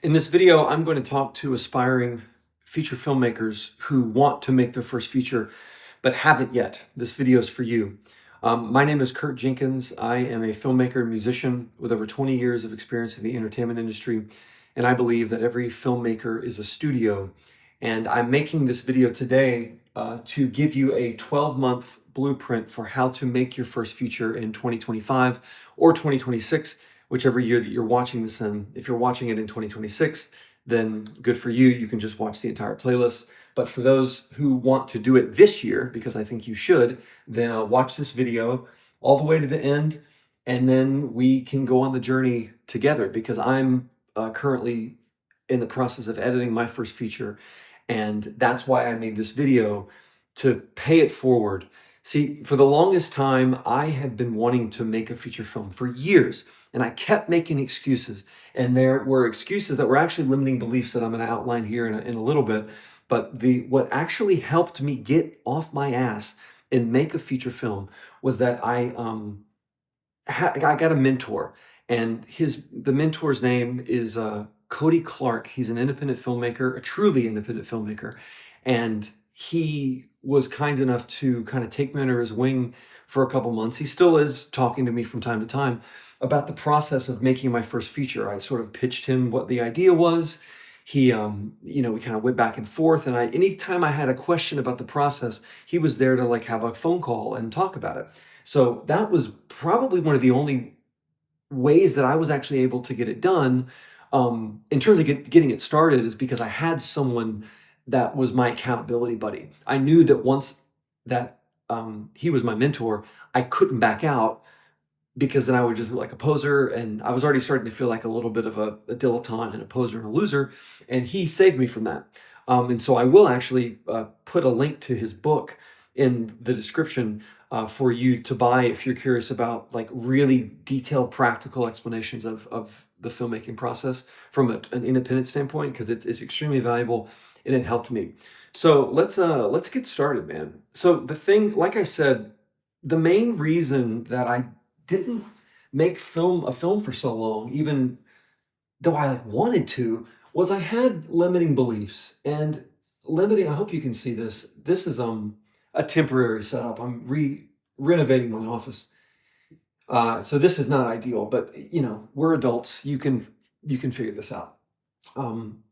In this video, I'm going to talk to aspiring feature filmmakers who want to make their first feature but haven't yet. This video is for you. My name is Kurt Jenkins. I am a filmmaker and musician with over 20 years of experience in the entertainment industry, and I believe that every filmmaker is a studio. And I'm making this video today to give you a 12-month blueprint for how to make your first feature in 2025 or 2026, whichever year that you're watching this in. If you're watching it in 2026, then good for you. You can just watch the entire playlist. But for those who want to do it this year, because I think you should, then watch this video all the way to the end, and then we can go on the journey together, because I'm currently in the process of editing my first feature, and that's why I made this video, to pay it forward. See, for the longest time, I have been wanting to make a feature film for years, and I kept making excuses. And there were excuses that were actually limiting beliefs that I'm going to outline here in a little bit. But what actually helped me get off my ass and make a feature film was that I got a mentor, and the mentor's name is Cody Clark. He's an independent filmmaker, a truly independent filmmaker, and he was kind enough to kind of take me under his wing for a couple months. He still is talking to me from time to time about the process of making my first feature. I sort of pitched him what the idea was. He, we kind of went back and forth, and anytime I had a question about the process, he was there to like have a phone call and talk about it. So that was probably one of the only ways that I was actually able to get it done, in terms of getting it started, is because I had someone that was my accountability buddy. I knew that once that he was my mentor, I couldn't back out, because then I would just look like a poser, and I was already starting to feel like a little bit of a dilettante and a poser and a loser, and he saved me from that. And so I will actually put a link to his book in the description for you to buy if you're curious about like really detailed practical explanations of the filmmaking process from an independent standpoint, because it's extremely valuable and it helped me. So let's get started, man. So the thing, like I said, the main reason that I didn't make a film for so long, even though I like wanted to, was I had limiting beliefs and limiting. I hope you can see this. This is a temporary setup. I'm renovating my office, so this is not ideal. But we're adults. You can figure this out. Um,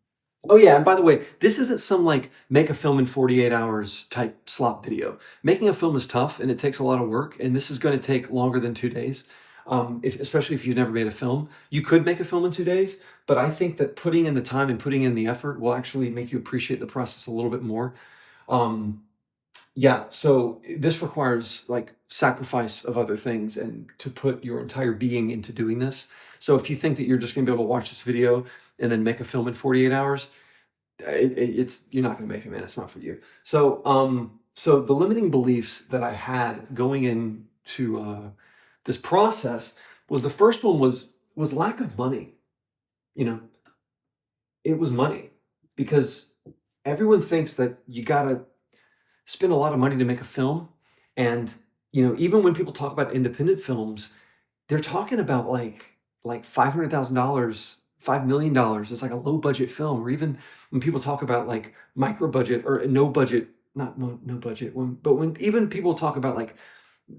Oh yeah, and by the way, this isn't some like make a film in 48 hours type slop video. Making a film is tough and it takes a lot of work, and this is going to take longer than 2 days. Especially if you've never made a film. You could make a film in 2 days, but I think that putting in the time and putting in the effort will actually make you appreciate the process a little bit more. Um, yeah, so this requires like sacrifice of other things and to put your entire being into doing this. So if you think that you're just going to be able to watch this video and then make a film in 48 hours, it's you're not going to make it, man. It's not for you. So the limiting beliefs that I had going into this process was, the first one was lack of money. You know, it was money, because everyone thinks that you gotta spend a lot of money to make a film, and even when people talk about independent films, they're talking about like $500,000, $5 million. It's like a low budget film. Or even when people talk about like micro budget or no budget, not no budget, but when even people talk about like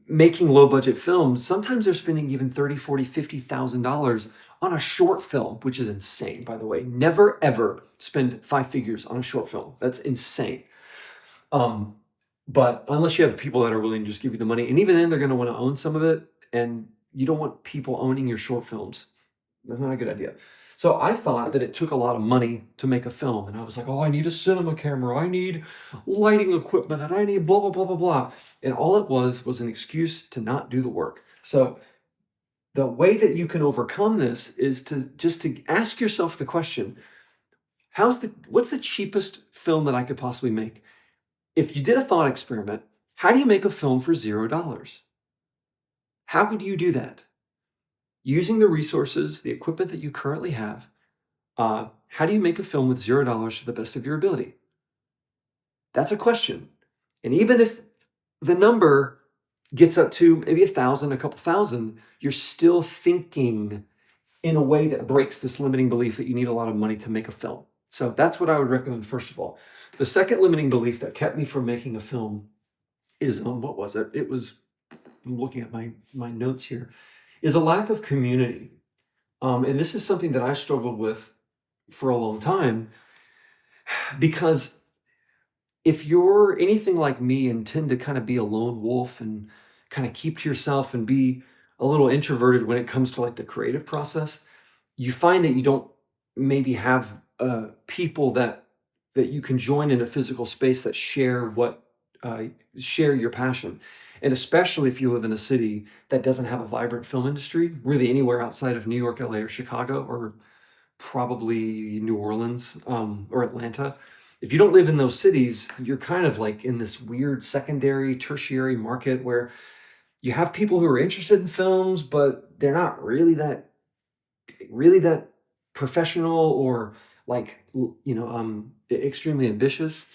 making low budget films, sometimes they're spending even 30, 40, $50,000 on a short film, which is insane, by the way. Never ever spend five figures on a short film. That's insane. Um, but unless you have people that are willing to just give you the money, and even then they're going to want to own some of it, and you don't want people owning your short films. That's not a good idea. So I thought that it took a lot of money to make a film, and I was like, oh, I need a cinema camera, I need lighting equipment, and I need blah blah blah blah blah. And all it was an excuse to not do the work. So the way that you can overcome this is to ask yourself the question: what's the cheapest film that I could possibly make? If you did a thought experiment, how do you make a film for $0? How could you do that? Using the resources, the equipment that you currently have, how do you make a film with $0 to the best of your ability? That's a question. And even if the number gets up to maybe 1,000, a couple thousand, you're still thinking in a way that breaks this limiting belief that you need a lot of money to make a film. So that's what I would recommend, first of all. The second limiting belief that kept me from making a film is, what was it? It was, I'm looking at my notes here, is a lack of community. And this is something that I struggled with for a long time, because if you're anything like me and tend to kind of be a lone wolf and kind of keep to yourself and be a little introverted when it comes to like the creative process, you find that you don't maybe have people that you can join in a physical space that share your passion. And especially if you live in a city that doesn't have a vibrant film industry, really anywhere outside of New York, LA, or Chicago, or probably New Orleans, or Atlanta. If you don't live in those cities, you're kind of like in this weird secondary, tertiary market where you have people who are interested in films, but they're not really that professional or like, extremely ambitious.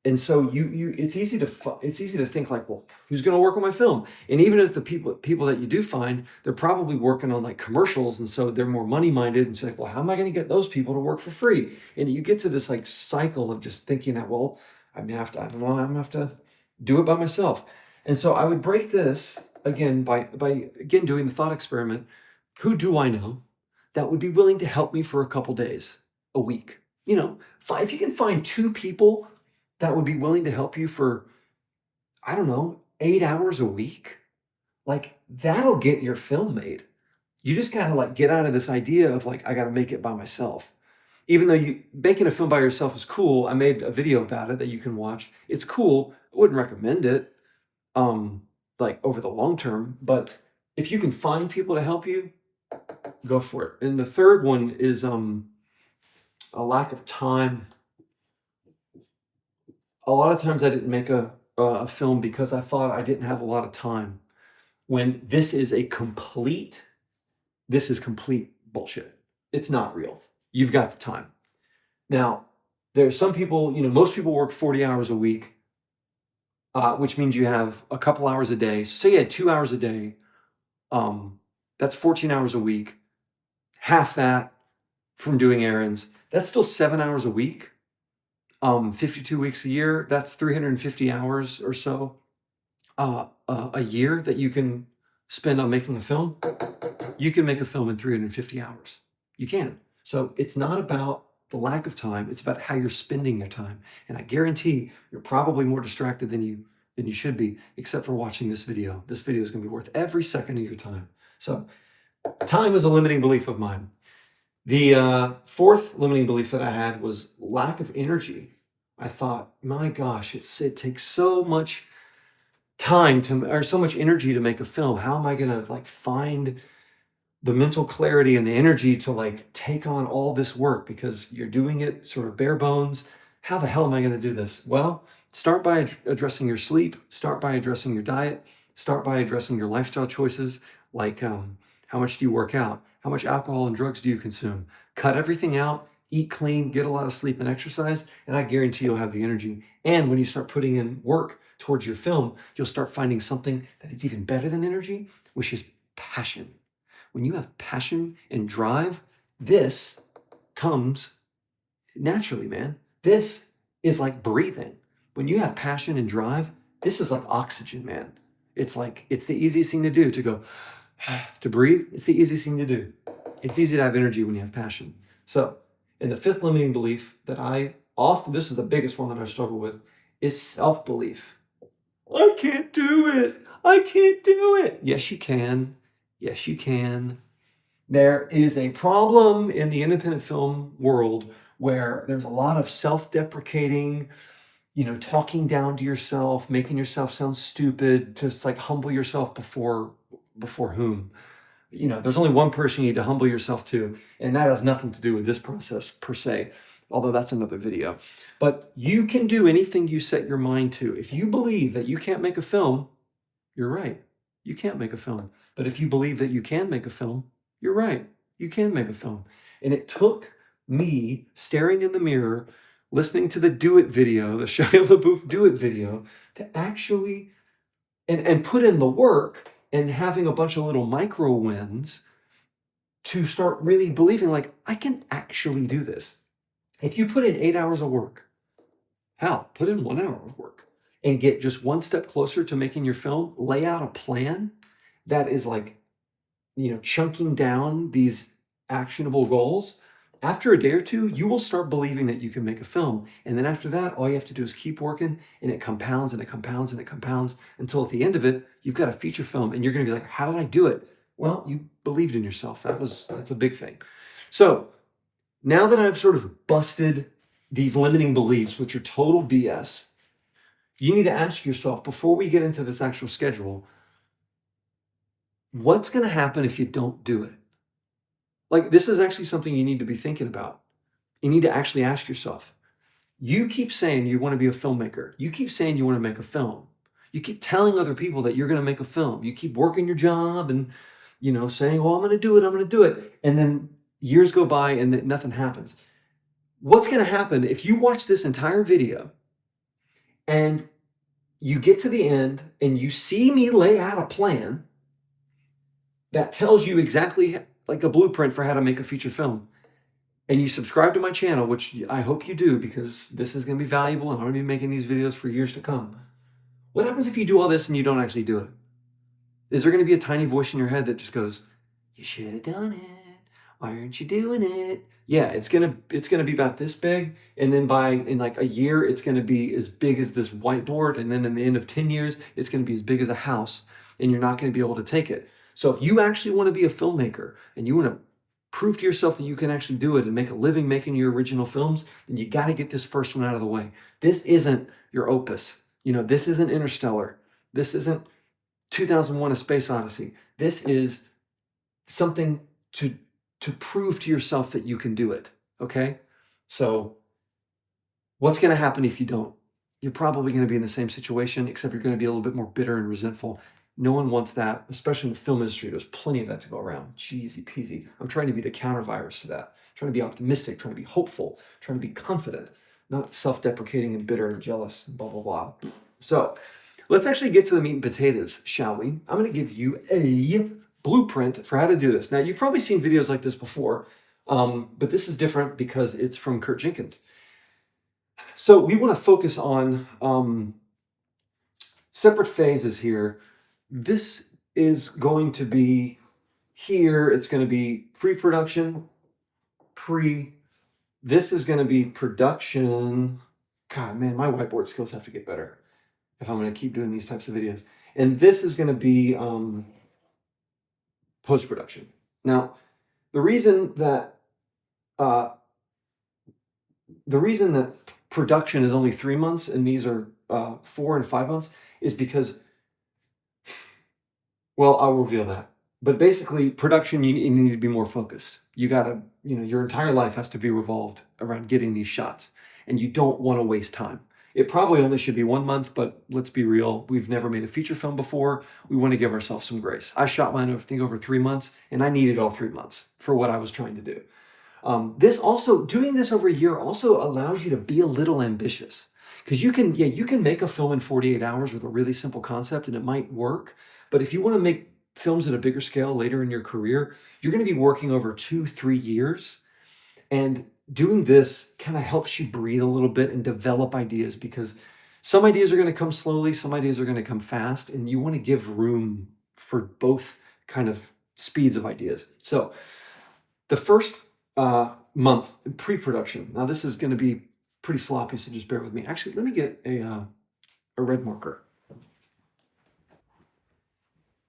And so it's easy to think like, well, who's going to work on my film? And even if the people that you do find, they're probably working on like commercials, and so they're more money minded, and so like, well, how am I going to get those people to work for free? And you get to this like cycle of just thinking that, well, I'm gonna have to do it by myself. And so I would break this again by again doing the thought experiment. Who do I know that would be willing to help me for a couple days, a week? If you can find two people that would be willing to help you for, I don't know, 8 hours a week, like that'll get your film made. You just gotta like get out of this idea of like, I gotta make it by myself. Even though making a film by yourself is cool. I made a video about it that you can watch. It's cool. I wouldn't recommend it, like over the long term, but if you can find people to help you, go for it. And the third one is a lack of time. A lot of times I didn't make a film because I thought I didn't have a lot of time, when this is complete bullshit. It's not real. You've got the time. Now, there's some people, most people work 40 hours a week, which means you have a couple hours a day. So say you had 2 hours a day, that's 14 hours a week. Half that from doing errands. That's still 7 hours a week. 52 weeks a year, that's 350 hours or so a year that you can spend on making a film. You can make a film in 350 hours. You can. So it's not about the lack of time, it's about how you're spending your time. And I guarantee you're probably more distracted than you should be, except for watching this video. This video is going to be worth every second of your time. So time is a limiting belief of mine. The fourth limiting belief that I had was lack of energy. I thought, my gosh, it takes so much time or so much energy to make a film. How am I going to like find the mental clarity and the energy to like take on all this work, because you're doing it sort of bare bones? How the hell am I going to do this? Well, start by addressing your sleep, start by addressing your diet, start by addressing your lifestyle choices, like how much do you work out? How much alcohol and drugs do you consume? Cut everything out, eat clean, get a lot of sleep and exercise, and I guarantee you'll have the energy. And when you start putting in work towards your film, you'll start finding something that is even better than energy, which is passion. When you have passion and drive, this comes naturally, man. This is like breathing. When you have passion and drive, this is like oxygen, man. It's the easiest thing to do, to go, to breathe. It's the easiest thing to do. It's easy to have energy when you have passion. So, and the fifth limiting belief that this is the biggest one that I struggle with, is self-belief. I can't do it. I can't do it. Yes, you can. Yes, you can. There is a problem in the independent film world where there's a lot of self-deprecating, talking down to yourself, making yourself sound stupid, just like humble yourself before whom? There's only one person you need to humble yourself to, and that has nothing to do with this process per se, although that's another video. But you can do anything you set your mind to. If you believe that you can't make a film, you're right. You can't make a film. But if you believe that you can make a film, you're right. You can make a film. And it took me staring in the mirror, listening to the Do It video, the Shia LaBeouf Do It video, to actually and put in the work, and having a bunch of little micro wins to start really believing like, I can actually do this. If you put in 8 hours of work, hell, put in 1 hour of work and get just one step closer to making your film, lay out a plan that is like, chunking down these actionable goals. After a day or two, you will start believing that you can make a film. And then after that, all you have to do is keep working, and it compounds and it compounds and it compounds until at the end of it, you've got a feature film and you're going to be like, how did I do it? Well, you believed in yourself. That's a big thing. So now that I've sort of busted these limiting beliefs, which are total BS, you need to ask yourself before we get into this actual schedule, what's going to happen if you don't do it? Like, this is actually something you need to be thinking about. You need to actually ask yourself. You keep saying you want to be a filmmaker. You keep saying you want to make a film. You keep telling other people that you're going to make a film. You keep working your job and, saying, well, I'm going to do it. I'm going to do it. And then years go by and nothing happens. What's going to happen if you watch this entire video and you get to the end and you see me lay out a plan that tells you exactly like a blueprint for how to make a feature film, and you subscribe to my channel, which I hope you do because this is going to be valuable and I'm going to be making these videos for years to come. What happens if you do all this and you don't actually do it? Is there going to be a tiny voice in your head that just goes, you should have done it. Why aren't you doing it? Yeah, it's going to be about this big. And then in like a year, it's going to be as big as this whiteboard. And then in the end of 10 years, it's going to be as big as a house, and you're not going to be able to take it. So if you actually want to be a filmmaker and you want to prove to yourself that you can actually do it and make a living making your original films, then you got to get this first one out of the way. This isn't your opus. This isn't Interstellar. This isn't 2001: A Space Odyssey. This is something to prove to yourself that you can do it, okay? So what's going to happen if you don't? You're probably going to be in the same situation, except you're going to be a little bit more bitter and resentful. No one wants that, especially in the film industry. There's plenty of that to go around. Cheesy peasy. I'm trying to be the countervirus to that. I'm trying to be optimistic, trying to be hopeful, trying to be confident, not self-deprecating and bitter and jealous and blah, blah, blah. So let's actually get to the meat and potatoes, shall we? I'm going to give you a blueprint for how to do this. Now, you've probably seen videos like this before, but this is different because it's from Kurt Jenkins. So we want to focus on separate phases here. This is going to be here. It's going to be pre-production, this is going to be production. God, man, my whiteboard skills have to get better if I'm going to keep doing these types of videos. And this is going to be post-production. Now, the reason that production is only 3 months and these are 4 and 5 months is because, well, I'll reveal that. But basically, production, you need to be more focused. You gotta, your entire life has to be revolved around getting these shots, and you don't want to waste time. It probably only should be 1 month, but let's be real. We've never made a feature film before. We want to give ourselves some grace. I shot mine, I think, over 3 months, and I needed all 3 months for what I was trying to do. Doing this over a year also allows you to be a little ambitious, because you can make a film in 48 hours with a really simple concept and it might work. But if you want to make films at a bigger scale later in your career, you're going to be working over 2-3 years. And doing this kind of helps you breathe a little bit and develop ideas, because some ideas are going to come slowly, some ideas are going to come fast, and you want to give room for both kind of speeds of ideas. So the first month pre-production. Now this is going to be pretty sloppy, so just bear with me. Actually, let me get a red marker.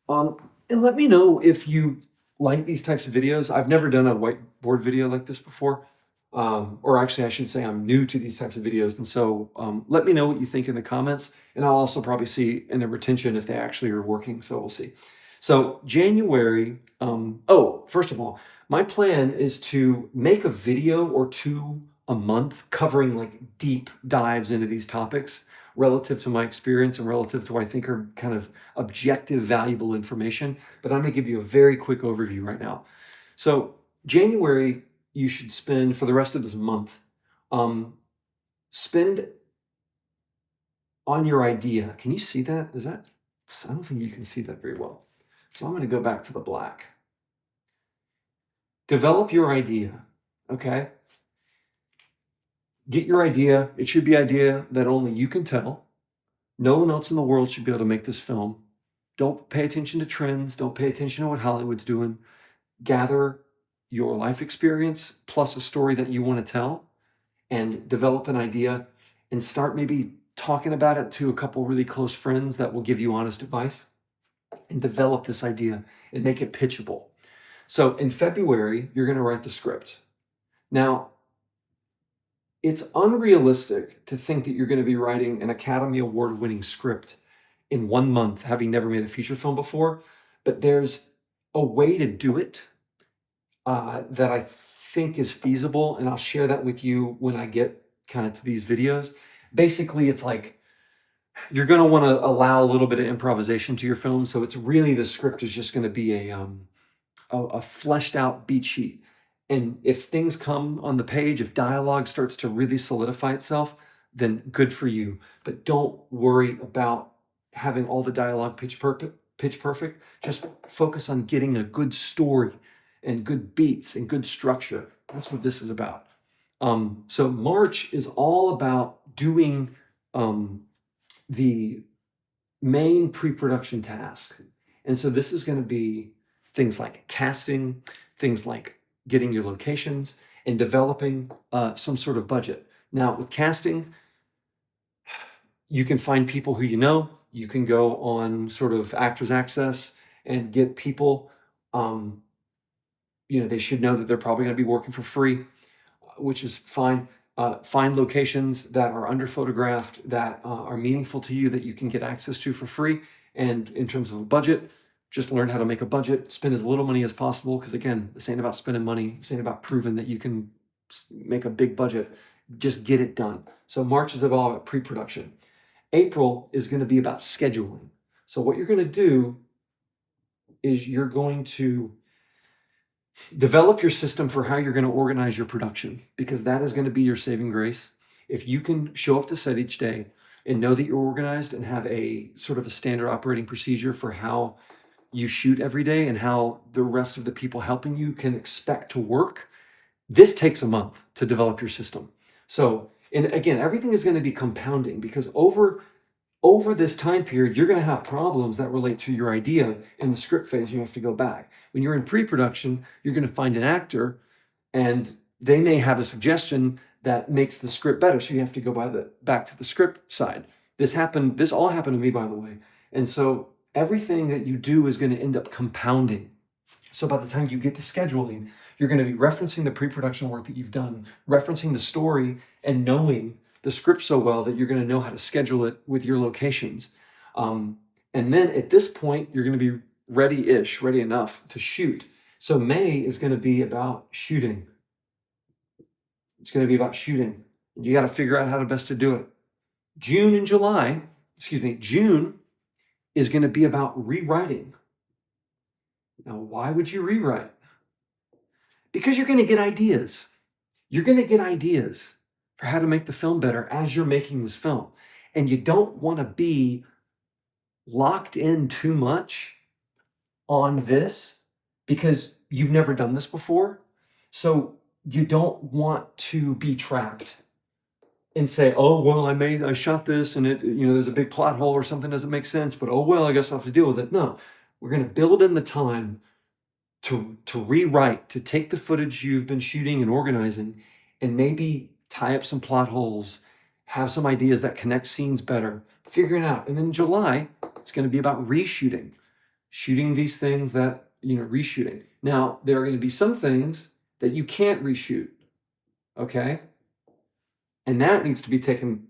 And let me know if you like these types of videos. I've never done a whiteboard video like this before. Or actually, I should say I'm new to these types of videos. And so let me know what you think in the comments. And I'll also probably see in the retention if they actually are working. So we'll see. So January, first of all, my plan is to make a video or two a month covering like deep dives into these topics relative to my experience and relative to what I think are kind of objective, valuable information. But I'm going to give you a very quick overview right now. So January, you should spend for the rest of this month, spend on your idea. Can you see that? I don't think you can see that very well. So I'm going to go back to the black. Develop your idea, okay? Get your idea. It should be an idea that only you can tell. No one else in the world should be able to make this film. Don't pay attention to trends. Don't pay attention to what Hollywood's doing. Gather your life experience plus a story that you want to tell and develop an idea and start maybe talking about it to a couple really close friends that will give you honest advice and develop this idea and make it pitchable. So in February, you're going to write the script. Now, it's unrealistic to think that you're going to be writing an Academy Award winning script in 1 month, having never made a feature film before, but there's a way to do it that I think is feasible, and I'll share that with you when I get kind of to these videos. Basically, it's like you're going to want to allow a little bit of improvisation to your film, so it's really the script is just going to be a fleshed out beat sheet. And if things come on the page, if dialogue starts to really solidify itself, then good for you. But don't worry about having all the dialogue pitch perfect. Just focus on getting a good story and good beats and good structure. That's what this is about. So March is all about doing the main pre-production task. And so this is going to be things like casting, things like getting your locations, and developing some sort of budget. Now, with casting, you can find people who you know. You can go on sort of Actors Access and get people. They should know that they're probably going to be working for free, which is fine. Find locations that are under-photographed, that are meaningful to you, that you can get access to for free. And in terms of a budget, just learn how to make a budget, spend as little money as possible, because again, this ain't about spending money, this ain't about proving that you can make a big budget. Just get it done. So March is about pre-production. April is going to be about scheduling. So what you're going to do is you're going to develop your system for how you're going to organize your production, because that is going to be your saving grace. If you can show up to set each day and know that you're organized and have a sort of a standard operating procedure for how you shoot every day and how the rest of the people helping you can expect to work, this takes a month to develop your system. So, and again, everything is going to be compounding, because over this time period, you're going to have problems that relate to your idea. In the script phase, you have to go back. When you're in pre-production, you're going to find an actor and they may have a suggestion that makes the script better. So you have to go back to the script side. This all happened to me, by the way. And so everything that you do is going to end up compounding. So by the time you get to scheduling, you're going to be referencing the pre-production work that you've done, referencing the story, and knowing the script so well that you're going to know how to schedule it with your locations. And then at this point, you're going to be ready enough to shoot. So May is going to be about shooting. It's going to be about shooting. You got to figure out how to best to do it. June is going to be about rewriting. Now, why would you rewrite? Because you're going to get ideas. You're going to get ideas for how to make the film better as you're making this film. And you don't want to be locked in too much on this because you've never done this before. So you don't want to be trapped and say, oh, well, I shot this and there's a big plot hole or something doesn't make sense, but oh, well, I guess I'll have to deal with it. No, we're going to build in the time to rewrite, to take the footage you've been shooting and organizing and maybe tie up some plot holes, have some ideas that connect scenes better, figuring it out. And then July, it's going to be about reshooting, shooting these things that, reshooting. Now, there are going to be some things that you can't reshoot, okay? And that needs to be taken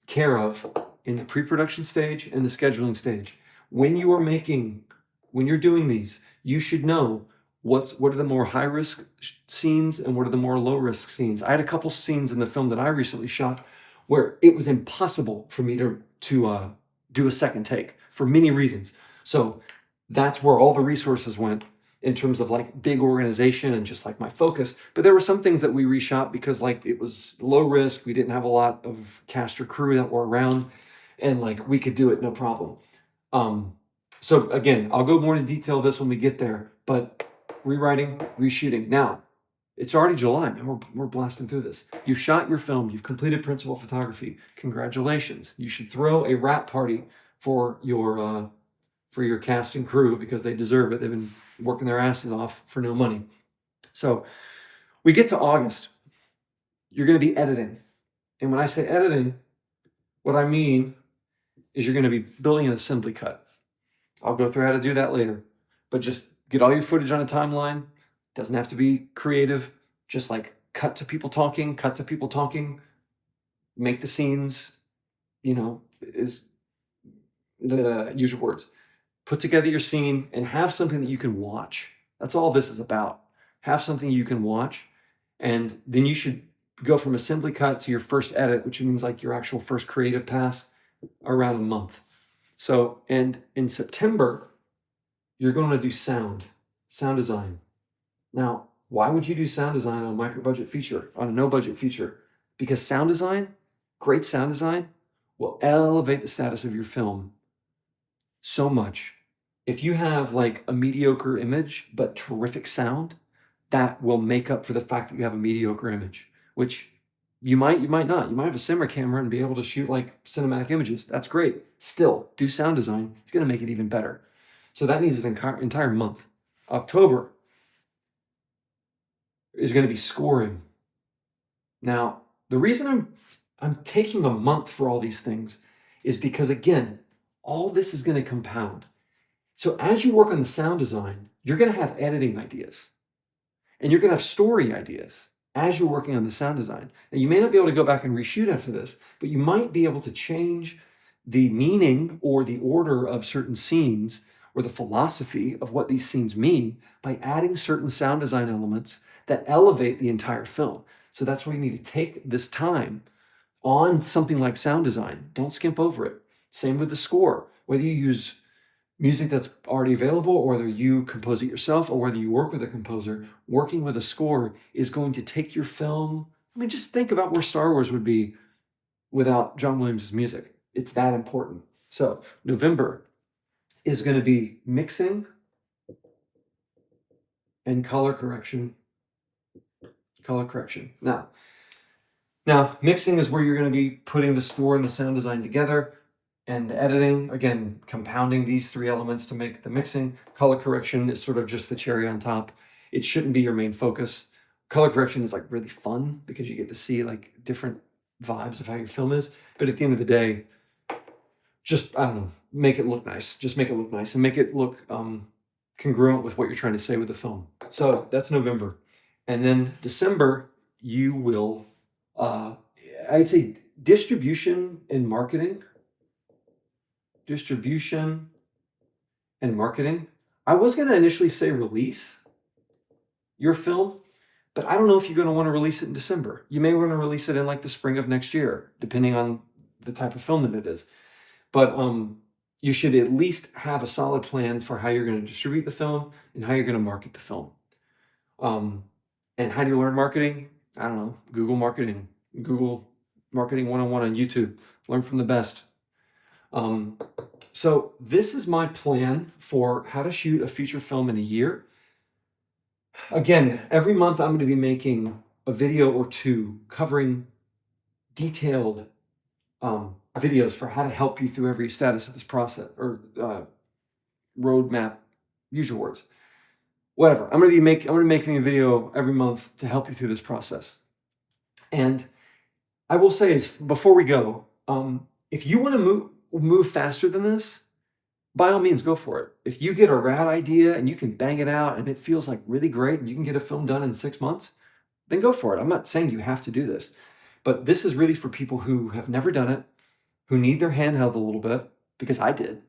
care of in the pre-production stage and the scheduling stage. When you're doing these, you should know what are the more high-risk scenes and what are the more low-risk scenes. I had a couple scenes in the film that I recently shot where it was impossible for me to do a second take for many reasons. So that's where all the resources went in terms of like big organization and just like my focus. But there were some things that we reshot because like it was low risk. We didn't have a lot of cast or crew that were around and like we could do it no problem. So again, I'll go more into detail this when we get there, but rewriting, reshooting. Now, it's already July, man. We're blasting through this. You've shot your film. You've completed principal photography. Congratulations. You should throw a wrap party for your cast and crew because they deserve it. They've been working their asses off for no money. So we get to August. You're going to be editing. And when I say editing, what I mean is you're going to be building an assembly cut. I'll go through how to do that later. But just get all your footage on a timeline. Doesn't have to be creative. Just like cut to people talking, make the scenes, use your words. Put together your scene and have something that you can watch. That's all this is about. Have something you can watch, and then you should go from assembly cut to your first edit, which means like your actual first creative pass, around a month. So, and in September, you're going to do sound design. Now, why would you do sound design on a micro-budget feature, on a no-budget feature? Because great sound design, will elevate the status of your film so much. If you have like a mediocre image, but terrific sound, that will make up for the fact that you have a mediocre image, which you might not. You might have a cinema camera and be able to shoot like cinematic images. That's great. Still, do sound design. It's going to make it even better. So that needs an entire month. October is going to be scoring. Now, the reason I'm taking a month for all these things is because, again, all this is going to compound. So as you work on the sound design, you're going to have editing ideas. And you're going to have story ideas as you're working on the sound design. Now, you may not be able to go back and reshoot after this, but you might be able to change the meaning or the order of certain scenes or the philosophy of what these scenes mean by adding certain sound design elements that elevate the entire film. So that's why you need to take this time on something like sound design. Don't skimp over it. Same with the score. Whether you use music that's already available or whether you compose it yourself or whether you work with a composer, working with a score is going to take your film. I mean, just think about where Star Wars would be without John Williams' music. It's that important. So November is going to be mixing and color correction. Now, mixing is where you're going to be putting the score and the sound design together, and the editing, again, compounding these three elements to make the mixing. Color correction is sort of just the cherry on top. It shouldn't be your main focus. Color correction is like really fun because you get to see like different vibes of how your film is. But at the end of the day, just, I don't know, make it look nice. Just make it look nice and make it look congruent with what you're trying to say with the film. So that's November. And then December, you will, I'd say distribution and marketing. I was going to initially say release your film, but I don't know if you're going to want to release it in December. You may want to release it in like the spring of next year, depending on the type of film that it is. But you should at least have a solid plan for how you're going to distribute the film and how you're going to market the film. And how do you learn marketing? I don't know. Google Marketing 101 on YouTube. Learn from the best. So this is my plan for how to shoot a feature film in a year. Again, every month I'm going to be making a video or two covering detailed videos for how to help you through every status of this process or roadmap. Use your words. Whatever. I'm going to be making a video every month to help you through this process. And I will say is before we go, if you want to move faster than this, by all means, go for it. If you get a rad idea and you can bang it out and it feels like really great and you can get a film done in 6 months, then go for it. I'm not saying you have to do this, but this is really for people who have never done it, who need their hand held a little bit, because I did.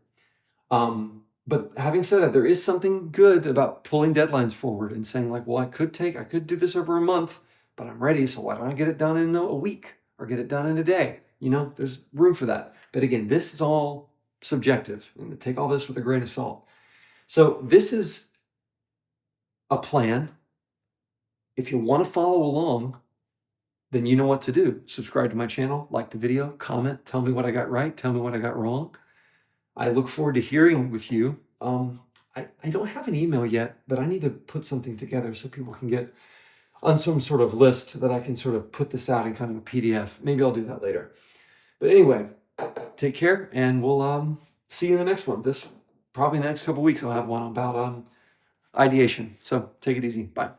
But having said that, there is something good about pulling deadlines forward and saying like, well, I could do this over a month, but I'm ready. So why don't I get it done in a week or get it done in a day? There's room for that. But again, this is all subjective, and take all this with a grain of salt. So this is a plan. If you want to follow along, then you know what to do. Subscribe to my channel, like the video, comment, tell me what I got right, tell me what I got wrong. I look forward to hearing with you. I don't have an email yet, but I need to put something together so people can get on some sort of list that I can sort of put this out in kind of a PDF. Maybe I'll do that later. But anyway, take care, and we'll see you in the next one. Probably in the next couple weeks I'll have one about ideation. So take it easy. Bye.